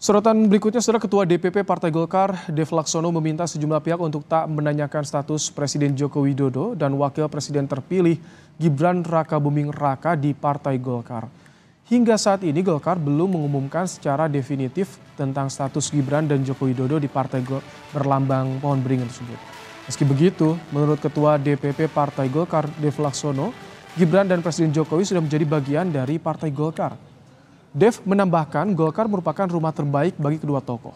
Sorotan berikutnya, Saudara, Ketua DPP Partai Golkar, Dev Laksono meminta sejumlah pihak untuk tak menanyakan status Presiden Joko Widodo dan Wakil Presiden terpilih Gibran Rakabuming Raka di Partai Golkar. Hingga saat ini Golkar belum mengumumkan secara definitif tentang status Gibran dan Joko Widodo di Partai berlambang pohon beringin tersebut. Meski begitu, menurut Ketua DPP Partai Golkar, Dev Laksono, Gibran dan Presiden Jokowi sudah menjadi bagian dari Partai Golkar. Dev menambahkan Golkar merupakan rumah terbaik bagi kedua tokoh.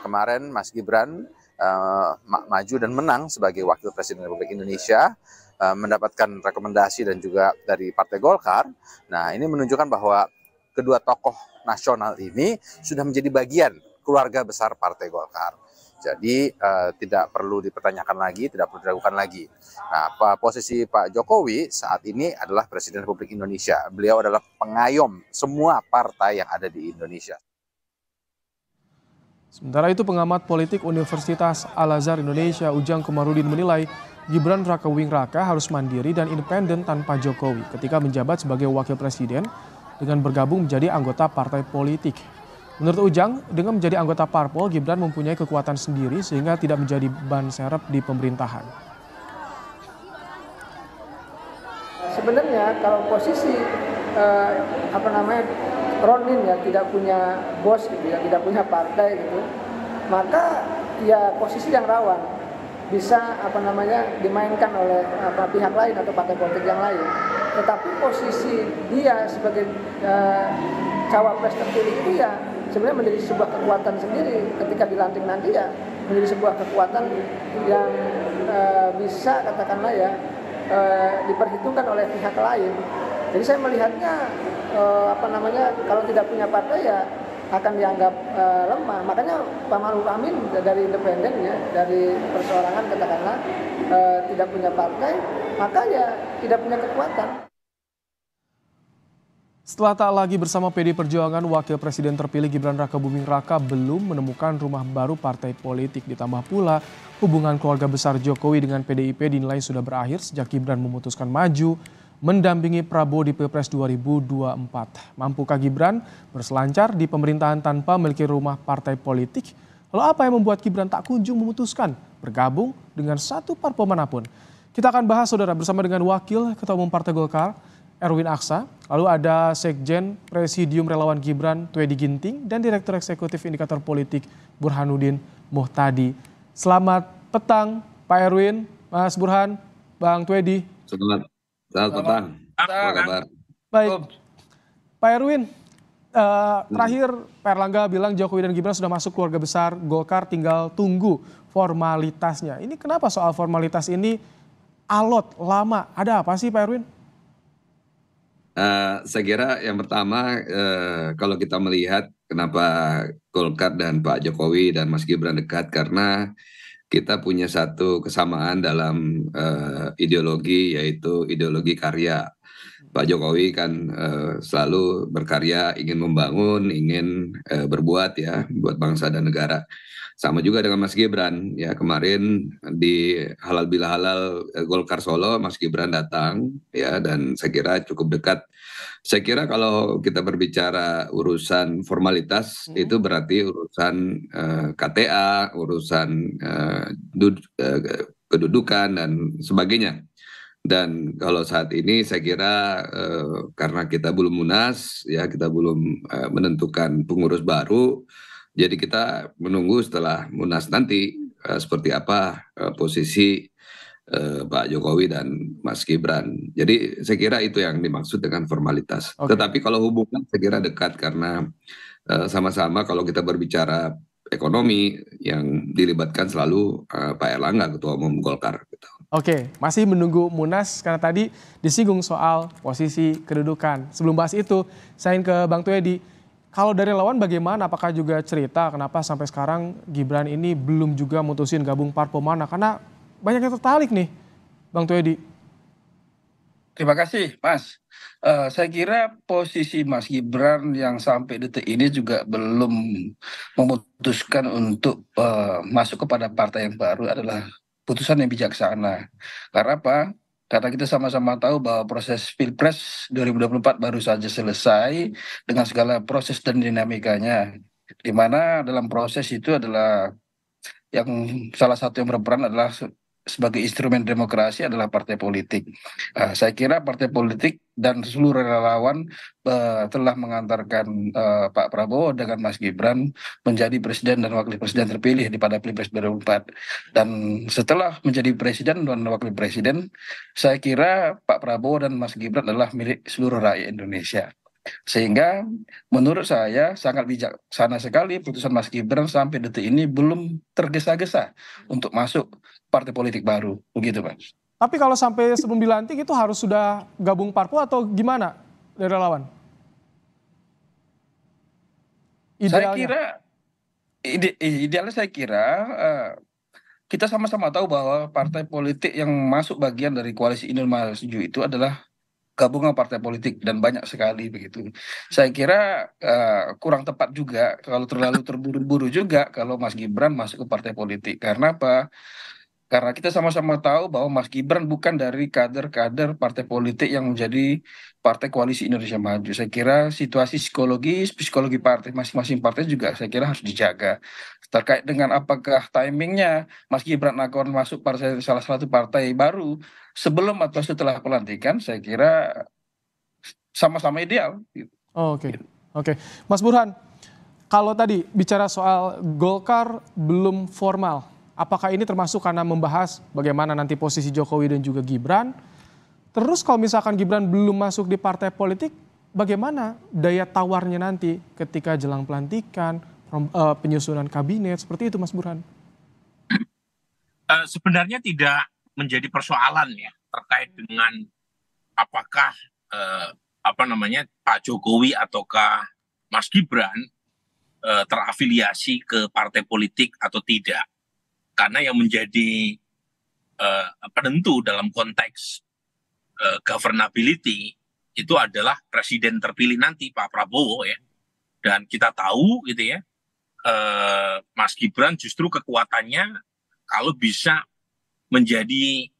Kemarin Mas Gibran maju dan menang sebagai Wakil Presiden Republik Indonesia, mendapatkan rekomendasi dan juga dari Partai Golkar. Nah, ini menunjukkan bahwa kedua tokoh nasional ini sudah menjadi bagian keluarga besar Partai Golkar. Jadi tidak perlu dipertanyakan lagi, tidak perlu diragukan lagi. Nah, posisi Pak Jokowi saat ini adalah Presiden Republik Indonesia. Beliau adalah pengayom semua partai yang ada di Indonesia. Sementara itu, pengamat politik Universitas Al-Azhar Indonesia, Ujang Komarudin, menilai Gibran Rakabuming Raka harus mandiri dan independen tanpa Jokowi ketika menjabat sebagai wakil presiden dengan bergabung menjadi anggota partai politik. Menurut Ujang, dengan menjadi anggota parpol, Gibran mempunyai kekuatan sendiri sehingga tidak menjadi ban serep di pemerintahan. Sebenarnya kalau posisi Ronin ya tidak punya bos gitu ya, tidak punya partai gitu, maka ya posisi yang rawan bisa dimainkan oleh pihak lain atau partai politik yang lain. Tetapi posisi dia sebagai cawapres terpilih itu ya sebenarnya menjadi sebuah kekuatan sendiri ketika dilantik nanti, ya menjadi sebuah kekuatan yang bisa katakanlah ya diperhitungkan oleh pihak lain. Jadi saya melihatnya kalau tidak punya partai ya akan dianggap lemah. Makanya Pak Ma'ruf Amin dari independen ya, dari perseorangan katakanlah tidak punya partai, maka ya tidak punya kekuatan. Setelah tak lagi bersama PD Perjuangan, Wakil Presiden terpilih Gibran Rakabuming Raka belum menemukan rumah baru partai politik. Ditambah pula hubungan keluarga besar Jokowi dengan PDIP dinilai sudah berakhir sejak Gibran memutuskan maju mendampingi Prabowo di Pilpres 2024. Mampukah Gibran berselancar di pemerintahan tanpa memiliki rumah partai politik? Lalu apa yang membuat Gibran tak kunjung memutuskan bergabung dengan satu parpol manapun? Kita akan bahas, Saudara, bersama dengan Wakil Ketua Umum Partai Golkar, Erwin Aksa, lalu ada Sekjen Presidium Relawan Gibran, Twedi Ginting, dan Direktur Eksekutif Indikator Politik, Burhanuddin Muhtadi. Selamat petang, Pak Erwin, Mas Burhan, Bang Twedi. Selamat petang. Apa kabar? Baik, Pak Erwin, terakhir Pak Erlangga bilang Jokowi dan Gibran sudah masuk keluarga besar Golkar, tinggal tunggu formalitasnya. Ini kenapa soal formalitas ini alot, lama? Ada apa sih, Pak Erwin? Saya kira yang pertama, kalau kita melihat kenapa Golkar dan Pak Jokowi dan Mas Gibran dekat, karena kita punya satu kesamaan dalam ideologi, yaitu ideologi karya. Pak Jokowi kan selalu berkarya, ingin membangun, ingin berbuat ya, buat bangsa dan negara. Sama juga dengan Mas Gibran, ya kemarin di Halal Bihalal Golkar Solo, Mas Gibran datang, ya, dan saya kira cukup dekat. Saya kira kalau kita berbicara urusan formalitas, itu berarti urusan KTA, urusan kedudukan dan sebagainya. Dan kalau saat ini saya kira karena kita belum munas, ya kita belum menentukan pengurus baru, jadi kita menunggu setelah munas nanti seperti apa posisi Pak Jokowi dan Mas Gibran. Jadi saya kira itu yang dimaksud dengan formalitas. Oke. Tetapi kalau hubungan saya kira dekat karena sama-sama kalau kita berbicara ekonomi yang dilibatkan selalu Pak Erlangga, Ketua Umum Golkar. Gitu. Oke, masih menunggu munas karena tadi disinggung soal posisi kedudukan. Sebelum bahas itu, saya ingin ke Bang Twedi. Kalau dari lawan bagaimana? Apakah juga cerita kenapa sampai sekarang Gibran ini belum juga mutusin gabung parpol mana? Karena banyak yang tertarik nih, Bang Twedi. Terima kasih, Mas. Saya kira posisi Mas Gibran yang sampai detik ini juga belum memutuskan untuk masuk kepada partai yang baru adalah putusan yang bijaksana. Karena apa? Karena kita sama-sama tahu bahwa proses Pilpres 2024 baru saja selesai dengan segala proses dan dinamikanya. Di mana dalam proses itu adalah yang salah satu yang berperan adalah sebagai instrumen demokrasi adalah partai politik. Saya kira partai politik dan seluruh relawan telah mengantarkan Pak Prabowo dengan Mas Gibran menjadi presiden dan wakil presiden terpilih di pada Pilpres 2024. Dan setelah menjadi presiden dan wakil presiden, saya kira Pak Prabowo dan Mas Gibran adalah milik seluruh rakyat Indonesia. Sehingga menurut saya sangat bijaksana sekali putusan Mas Gibran sampai detik ini belum tergesa-gesa untuk masuk partai politik baru. Begitu, Mas. Tapi kalau sampai sebelum dilantik itu harus sudah gabung parpol atau gimana dari relawan? Saya Idealnya. kira idealnya saya kira kita sama-sama tahu bahwa partai politik yang masuk bagian dari koalisi Indonesia Maju itu adalah gabungan partai politik dan banyak sekali begitu. Saya kira kurang tepat juga kalau terlalu terburu-buru juga kalau Mas Gibran masuk ke partai politik. Karena apa? Karena kita sama-sama tahu bahwa Mas Gibran bukan dari kader-kader partai politik yang menjadi partai koalisi Indonesia Maju. Saya kira situasi psikologi partai masing-masing partai juga saya kira harus dijaga. Terkait dengan apakah timingnya Mas Gibran akan masuk salah satu partai baru sebelum atau setelah pelantikan, saya kira sama-sama ideal. Oke. Mas Burhan, kalau tadi bicara soal Golkar belum formal, apakah ini termasuk karena membahas bagaimana nanti posisi Jokowi dan juga Gibran? Terus kalau misalkan Gibran belum masuk di partai politik, bagaimana daya tawarnya nanti ketika jelang pelantikan, penyusunan kabinet, seperti itu Mas Burhan? Sebenarnya tidak menjadi persoalan ya terkait dengan apakah Pak Jokowi ataukah Mas Gibran terafiliasi ke partai politik atau tidak. Karena yang menjadi penentu dalam konteks governability itu adalah presiden terpilih nanti Pak Prabowo ya. Dan kita tahu gitu ya, Mas Gibran justru kekuatannya kalau bisa menjadi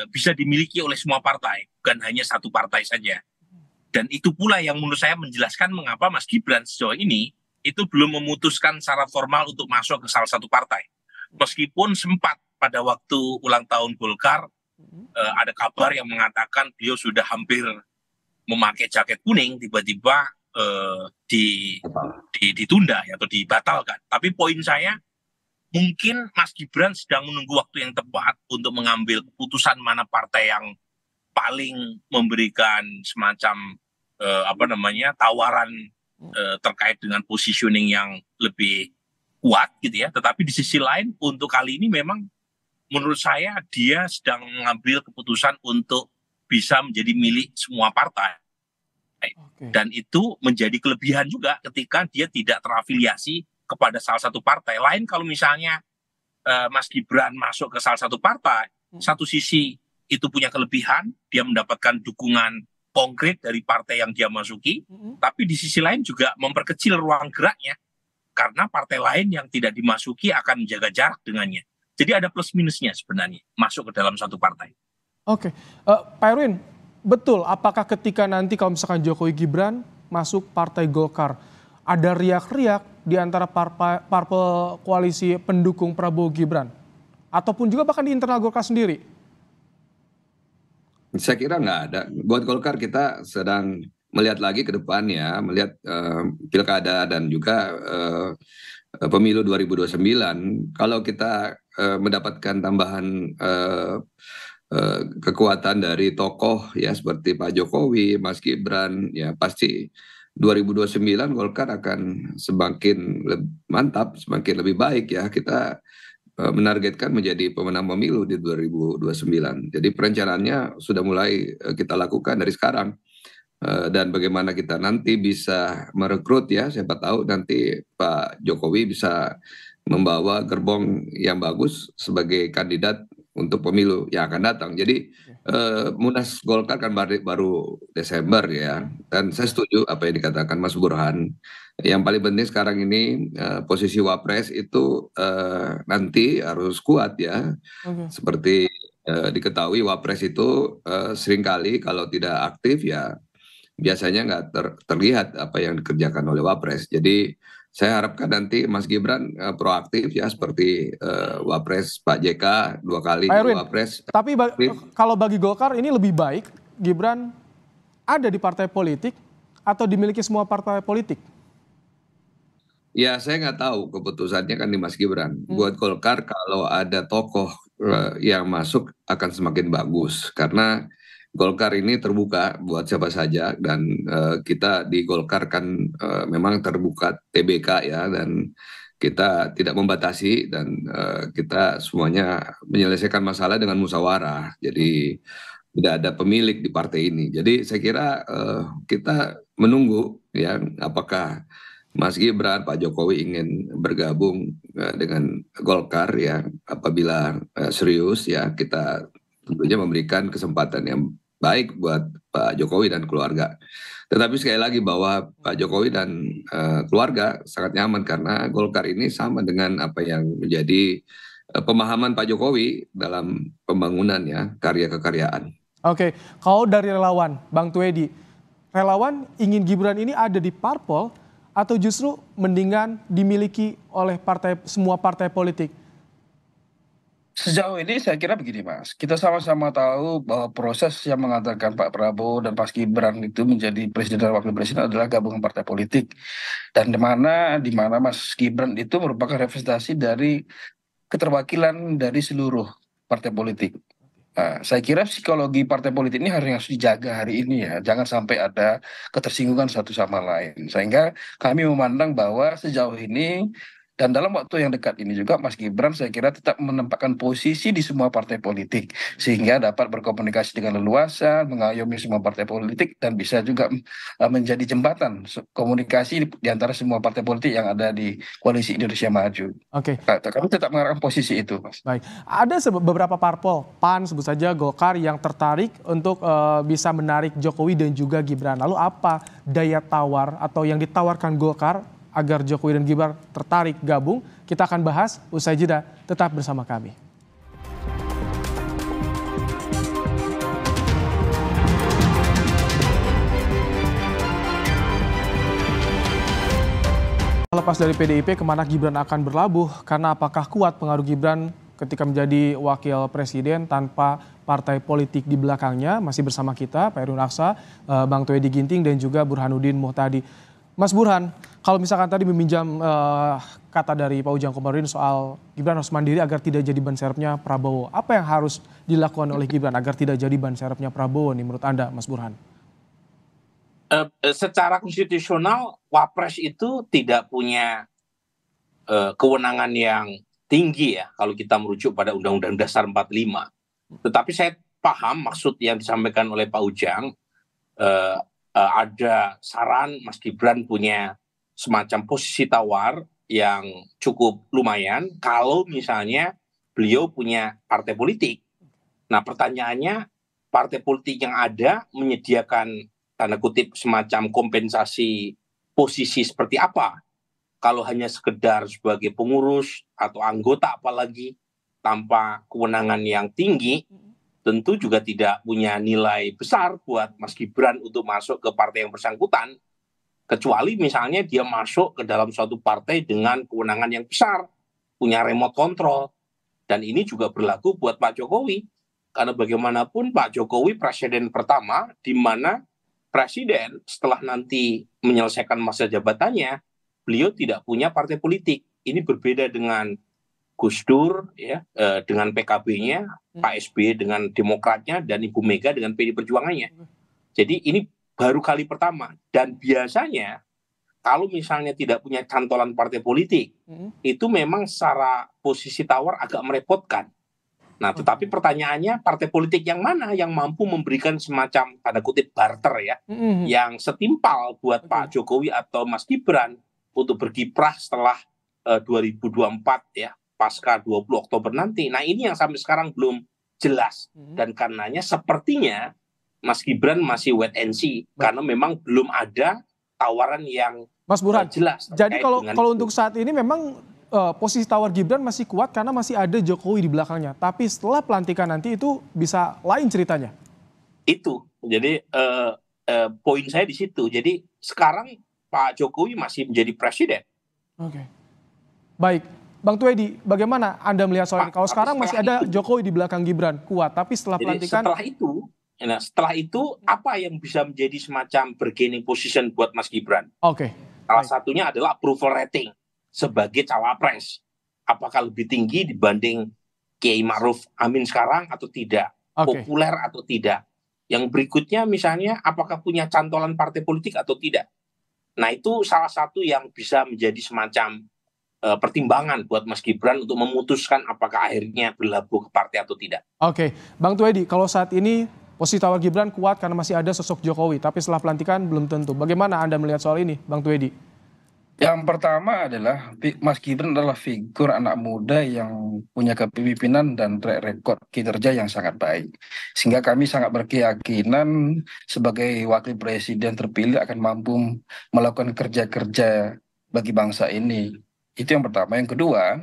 bisa dimiliki oleh semua partai, bukan hanya satu partai saja. Dan itu pula yang menurut saya menjelaskan mengapa Mas Gibran sejauh ini itu belum memutuskan secara formal untuk masuk ke salah satu partai. Meskipun sempat pada waktu ulang tahun Golkar ada kabar yang mengatakan beliau sudah hampir memakai jaket kuning, tiba-tiba ditunda atau dibatalkan. Tapi poin saya, mungkin Mas Gibran sedang menunggu waktu yang tepat untuk mengambil keputusan mana partai yang paling memberikan semacam tawaran terkait dengan positioning yang lebih kuat gitu ya. Tetapi di sisi lain untuk kali ini memang menurut saya dia sedang mengambil keputusan untuk bisa menjadi milik semua partai. Dan itu menjadi kelebihan juga ketika dia tidak terafiliasi kepada salah satu partai. Lain kalau misalnya Mas Gibran masuk ke salah satu partai, satu sisi itu punya kelebihan, dia mendapatkan dukungan konkret dari partai yang dia masuki, tapi di sisi lain juga memperkecil ruang geraknya, karena partai lain yang tidak dimasuki akan menjaga jarak dengannya. Jadi ada plus minusnya sebenarnya masuk ke dalam satu partai. Oke, Pak Erwin, betul apakah ketika nanti kalau misalkan Jokowi Gibran masuk partai Golkar, ada riak-riak di antara parpol koalisi pendukung Prabowo Gibran? Ataupun juga bahkan di internal Golkar sendiri? Saya kira nggak ada. Buat Golkar kita sedang melihat lagi ke depannya, melihat pilkada dan juga pemilu 2029. Kalau kita mendapatkan tambahan kekuatan dari tokoh ya seperti Pak Jokowi, Mas Gibran, ya pasti 2029 Golkar akan semakin mantap, semakin lebih baik ya. Kita menargetkan menjadi pemenang pemilu di 2029. Jadi perencanaannya sudah mulai kita lakukan dari sekarang. Dan bagaimana kita nanti bisa merekrut ya, siapa tahu nanti Pak Jokowi bisa membawa gerbong yang bagus sebagai kandidat untuk pemilu yang akan datang. Jadi Munas Golkar kan baru Desember ya, dan saya setuju apa yang dikatakan Mas Burhan. Yang paling penting sekarang ini posisi Wapres itu nanti harus kuat ya. Seperti diketahui Wapres itu seringkali kalau tidak aktif ya biasanya nggak terlihat apa yang dikerjakan oleh Wapres. Jadi saya harapkan nanti Mas Gibran proaktif ya seperti Wapres Pak JK 2 kali Pak Erwin, Wapres. tapi kalau bagi Golkar ini lebih baik Gibran ada di partai politik atau dimiliki semua partai politik? Ya saya nggak tahu keputusannya kan di Mas Gibran. Buat Golkar kalau ada tokoh yang masuk akan semakin bagus karena Golkar ini terbuka buat siapa saja dan kita di Golkar kan memang terbuka TBK ya dan kita tidak membatasi dan kita semuanya menyelesaikan masalah dengan musyawarah. Jadi tidak ada pemilik di partai ini. Jadi saya kira kita menunggu ya apakah Mas Gibran, Pak Jokowi ingin bergabung dengan Golkar ya apabila serius ya kita tentunya memberikan kesempatan yang baik buat Pak Jokowi dan keluarga. Tetapi sekali lagi bahwa Pak Jokowi dan keluarga sangat nyaman karena Golkar ini sama dengan apa yang menjadi pemahaman Pak Jokowi dalam pembangunan ya karya kekaryaan. Oke, kalau dari relawan, Bang Tuedi, relawan ingin Gibran ini ada di parpol atau justru mendingan dimiliki oleh semua partai politik? Sejauh ini saya kira begini Mas, kita sama-sama tahu bahwa proses yang mengantarkan Pak Prabowo dan Mas Gibran itu menjadi presiden dan wakil presiden adalah gabungan partai politik. Dan di mana Mas Gibran itu merupakan representasi dari keterwakilan dari seluruh partai politik. Nah, saya kira psikologi partai politik ini harus dijaga hari ini ya, jangan sampai ada ketersinggungan satu sama lain. Sehingga kami memandang bahwa sejauh ini dan dalam waktu yang dekat ini juga Mas Gibran saya kira tetap menempatkan posisi di semua partai politik sehingga dapat berkomunikasi dengan leluasa, mengayomi semua partai politik dan bisa juga menjadi jembatan komunikasi di antara semua partai politik yang ada di Koalisi Indonesia Maju. Oke. Kami tetap mengarahkan posisi itu, Mas. Baik, ada beberapa parpol, PAN sebut saja, Golkar yang tertarik untuk bisa menarik Jokowi dan juga Gibran. Lalu apa daya tawar atau yang ditawarkan Golkar agar Jokowi dan Gibran tertarik gabung? Kita akan bahas usai jeda, tetap bersama kami. Lepas dari PDIP, kemana Gibran akan berlabuh? Karena apakah kuat pengaruh Gibran ketika menjadi wakil presiden tanpa partai politik di belakangnya? Masih bersama kita, Pak Erwin Aksa, Bang Tuedi Ginting, dan juga Burhanuddin Muhtadi. Mas Burhan, kalau misalkan tadi meminjam kata dari Pak Ujang Komarudin soal Gibran harus mandiri agar tidak jadi ban serepnya Prabowo. Apa yang harus dilakukan oleh Gibran agar tidak jadi ban serepnya Prabowo nih menurut Anda, Mas Burhan? Secara konstitusional, Wapres itu tidak punya kewenangan yang tinggi ya kalau kita merujuk pada Undang-Undang Dasar 45. Tetapi saya paham maksud yang disampaikan oleh Pak Ujang. Ada saran Mas Gibran punya semacam posisi tawar yang cukup lumayan kalau misalnya beliau punya partai politik. Nah pertanyaannya, partai politik yang ada menyediakan tanda kutip semacam kompensasi posisi seperti apa? Kalau hanya sekedar sebagai pengurus atau anggota apalagi tanpa kewenangan yang tinggi, tentu juga tidak punya nilai besar buat Mas Gibran untuk masuk ke partai yang bersangkutan. Kecuali misalnya dia masuk ke dalam suatu partai dengan kewenangan yang besar, punya remote control. Dan ini juga berlaku buat Pak Jokowi. Karena bagaimanapun Pak Jokowi presiden pertama, di mana presiden setelah nanti menyelesaikan masa jabatannya, beliau tidak punya partai politik. Ini berbeda dengan Gus Dur ya, dengan PKB-nya, Pak SBY dengan Demokratnya, dan Ibu Mega dengan PD Perjuangannya. Jadi ini baru kali pertama. Dan biasanya kalau misalnya tidak punya cantolan partai politik, itu memang secara posisi tawar agak merepotkan. Nah, tetapi pertanyaannya partai politik yang mana yang mampu memberikan semacam tanda kutip barter ya, yang setimpal buat Pak Jokowi atau Mas Gibran untuk berkiprah setelah 2024 ya. pasca 20 Oktober nanti. Nah ini yang sampai sekarang belum jelas. Dan karenanya sepertinya Mas Gibran masih wait and see. Karena memang belum ada tawaran yang Mas Burhan, jelas. jadi kalau itu. untuk saat ini memang posisi tawar Gibran masih kuat karena masih ada Jokowi di belakangnya. Tapi setelah pelantikan nanti itu bisa lain ceritanya. Itu, jadi poin saya di situ. Jadi sekarang Pak Jokowi masih menjadi presiden. Oke. Baik, Bang Tuedi, bagaimana Anda melihat soal ini? Kalau sekarang masih ada Jokowi di belakang Gibran kuat, tapi setelah pelantikan. Setelah itu apa yang bisa menjadi semacam bargaining position buat Mas Gibran? Oke. Salah satunya adalah approval rating sebagai cawapres. Apakah lebih tinggi dibanding Kiai Ma'ruf Amin sekarang atau tidak? Populer atau tidak? Yang berikutnya misalnya apakah punya cantolan partai politik atau tidak? Nah itu salah satu yang bisa menjadi semacam pertimbangan buat Mas Gibran untuk memutuskan apakah akhirnya berlabuh ke partai atau tidak. Oke, Bang Tuedi, kalau saat ini posisi tawar Gibran kuat karena masih ada sosok Jokowi, tapi setelah pelantikan belum tentu. Bagaimana Anda melihat soal ini, Bang Tuedi? Yang pertama adalah Mas Gibran adalah figur anak muda yang punya kepemimpinan dan track record kinerja yang sangat baik. Sehingga kami sangat berkeyakinan sebagai wakil presiden terpilih akan mampu melakukan kerja-kerja bagi bangsa ini. Itu yang pertama. Yang kedua,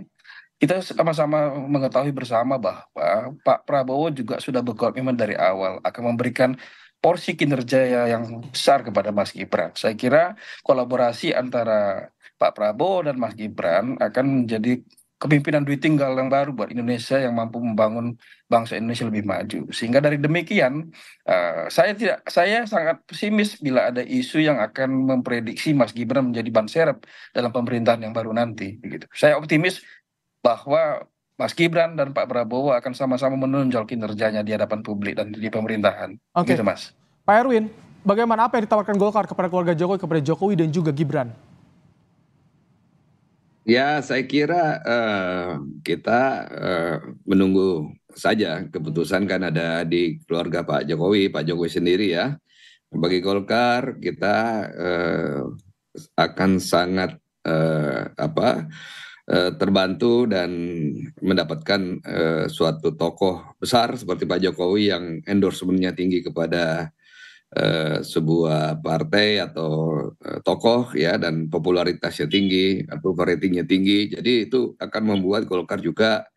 kita sama-sama mengetahui bersama bahwa Pak Prabowo juga sudah berkomitmen dari awal akan memberikan porsi kinerja yang besar kepada Mas Gibran. Saya kira kolaborasi antara Pak Prabowo dan Mas Gibran akan menjadi kepemimpinan duit tinggal yang baru buat Indonesia yang mampu membangun bangsa Indonesia lebih maju. Sehingga dari demikian, saya sangat pesimis bila ada isu yang akan memprediksi Mas Gibran menjadi ban serep dalam pemerintahan yang baru nanti. Begitu. Saya optimis bahwa Mas Gibran dan Pak Prabowo akan sama-sama menonjol kinerjanya di hadapan publik dan di pemerintahan. Oke, gitu, Mas. Pak Erwin, bagaimana apa yang ditawarkan Golkar kepada keluarga Jokowi, kepada Jokowi dan juga Gibran? Ya, saya kira kita menunggu saja keputusan kan ada di keluarga Pak Jokowi sendiri ya. Bagi Golkar kita akan sangat terbantu dan mendapatkan suatu tokoh besar seperti Pak Jokowi yang endorsementnya tinggi kepada sebuah partai atau tokoh ya, dan popularitasnya tinggi, approval ratingnya tinggi. Jadi itu akan membuat Golkar juga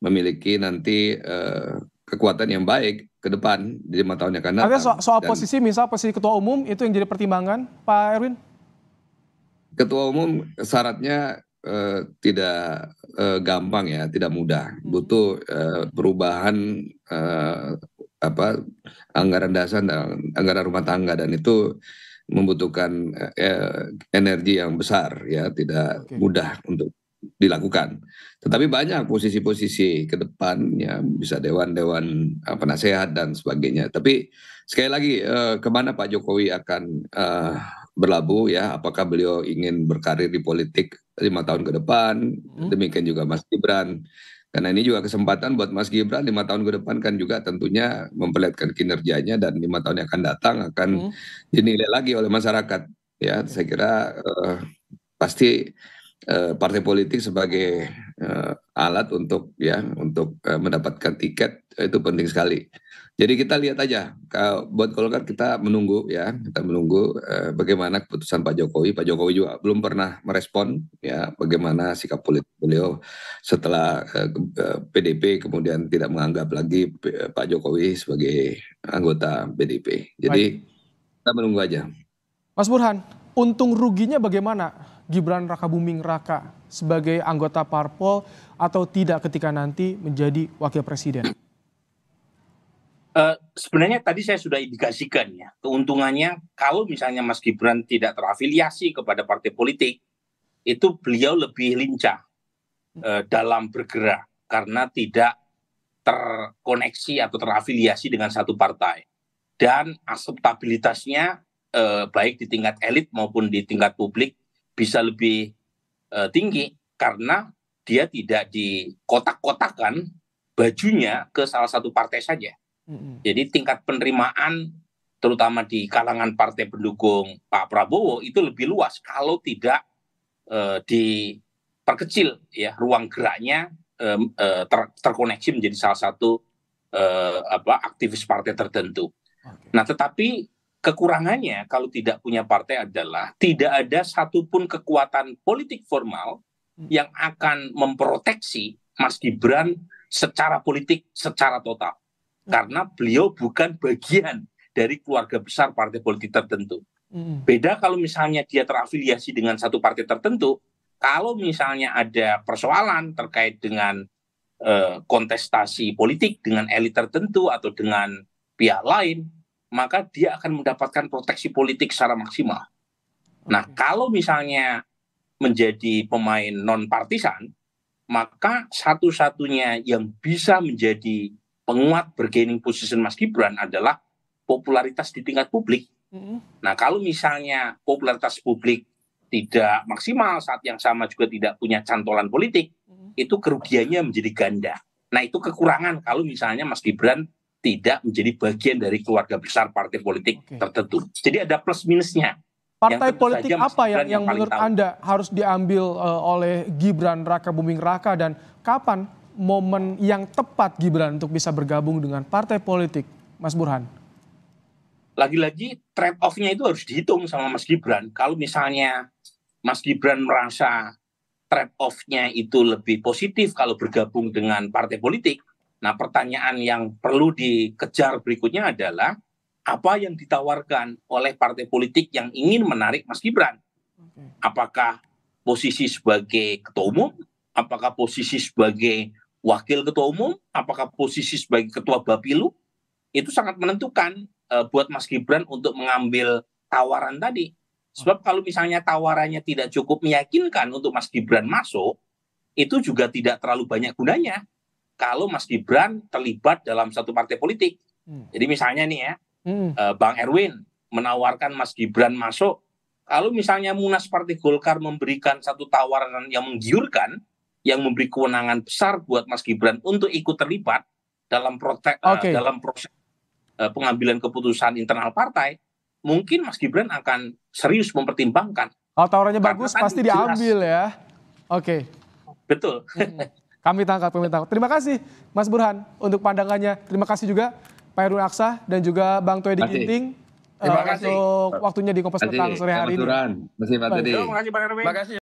memiliki nanti kekuatan yang baik ke depan di 5 tahun yang akan datang. Artinya soal posisi, misal posisi ketua umum itu yang jadi pertimbangan, Pak Erwin? Ketua umum syaratnya tidak gampang ya, tidak mudah. Butuh perubahan anggaran dasar dan anggaran rumah tangga, dan itu membutuhkan energi yang besar ya, tidak mudah untuk dilakukan. Tetapi banyak posisi-posisi ke depan ya, bisa dewan penasehat dan sebagainya. Tapi sekali lagi kemana Pak Jokowi akan berlabuh ya, apakah beliau ingin berkarir di politik 5 tahun ke depan, demikian juga Mas Gibran. Karena ini juga kesempatan buat Mas Gibran 5 tahun ke depan kan juga tentunya memperlihatkan kinerjanya, dan 5 tahun yang akan datang akan dinilai lagi oleh masyarakat. Ya, saya kira pasti partai politik sebagai alat untuk mendapatkan tiket itu penting sekali. Jadi kita lihat aja, buat Golkar kita menunggu bagaimana keputusan Pak Jokowi. Pak Jokowi juga belum pernah merespon ya bagaimana sikap politik beliau setelah PDIP kemudian tidak menganggap lagi Pak Jokowi sebagai anggota PDIP. Jadi kita menunggu aja. Mas Burhan, untung ruginya bagaimana Gibran Rakabuming Raka sebagai anggota parpol atau tidak ketika nanti menjadi wakil presiden? Sebenarnya tadi saya sudah indikasikan ya, keuntungannya kalau misalnya Mas Gibran tidak terafiliasi kepada partai politik, itu beliau lebih lincah dalam bergerak karena tidak terkoneksi atau terafiliasi dengan satu partai, dan akseptabilitasnya baik di tingkat elit maupun di tingkat publik bisa lebih tinggi karena dia tidak dikotak-kotakan bajunya ke salah satu partai saja. Jadi tingkat penerimaan terutama di kalangan partai pendukung Pak Prabowo itu lebih luas kalau tidak diperkecil ya ruang geraknya terkoneksi menjadi salah satu aktivis partai tertentu. Nah, tetapi kekurangannya kalau tidak punya partai adalah tidak ada satupun kekuatan politik formal yang akan memproteksi Mas Gibran secara politik secara total. Karena beliau bukan bagian dari keluarga besar partai politik tertentu. Beda kalau misalnya dia terafiliasi dengan satu partai tertentu, kalau misalnya ada persoalan terkait dengan kontestasi politik dengan elit tertentu atau dengan pihak lain, maka dia akan mendapatkan proteksi politik secara maksimal. Nah, kalau misalnya menjadi pemain non-partisan, maka satu-satunya yang bisa menjadi penguat bargaining position Mas Gibran adalah popularitas di tingkat publik. Nah, kalau misalnya popularitas publik tidak maksimal, saat yang sama juga tidak punya cantolan politik, itu kerugiannya menjadi ganda. Nah, itu kekurangan kalau misalnya Mas Gibran tidak menjadi bagian dari keluarga besar partai politik tertentu. Jadi ada plus minusnya. Partai politik apa yang menurut Anda harus diambil oleh Gibran Rakabuming Raka, dan kapan momen yang tepat Gibran untuk bisa bergabung dengan partai politik, Mas Burhan? Lagi-lagi trade off-nya itu harus dihitung sama Mas Gibran. Kalau misalnya Mas Gibran merasa trade off-nya itu lebih positif kalau bergabung dengan partai politik, nah pertanyaan yang perlu dikejar berikutnya adalah apa yang ditawarkan oleh partai politik yang ingin menarik Mas Gibran. Apakah posisi sebagai ketua umum, apakah posisi sebagai wakil ketua umum, apakah posisi sebagai ketua Bapilu, itu sangat menentukan buat Mas Gibran untuk mengambil tawaran tadi. Sebab kalau misalnya tawarannya tidak cukup meyakinkan untuk Mas Gibran masuk, itu juga tidak terlalu banyak gunanya kalau Mas Gibran terlibat dalam satu partai politik. Jadi misalnya nih ya, Bang Erwin menawarkan Mas Gibran masuk, kalau misalnya Munas Partai Golkar memberikan satu tawaran yang menggiurkan, yang memberi kewenangan besar buat Mas Gibran untuk ikut terlibat dalam dalam proses pengambilan keputusan internal partai, mungkin Mas Gibran akan serius mempertimbangkan. Kalau tawarannya bagus pasti diambil ya. Oke. Betul. Kami tangkap. Terima kasih Mas Burhan untuk pandangannya. Terima kasih juga Pak Erwin Aksa dan juga Bang Toedi Ginting untuk waktunya di Kompas Petang sore hari ini. Terima kasih Pak Teddy. Terima kasih Bang Erwin.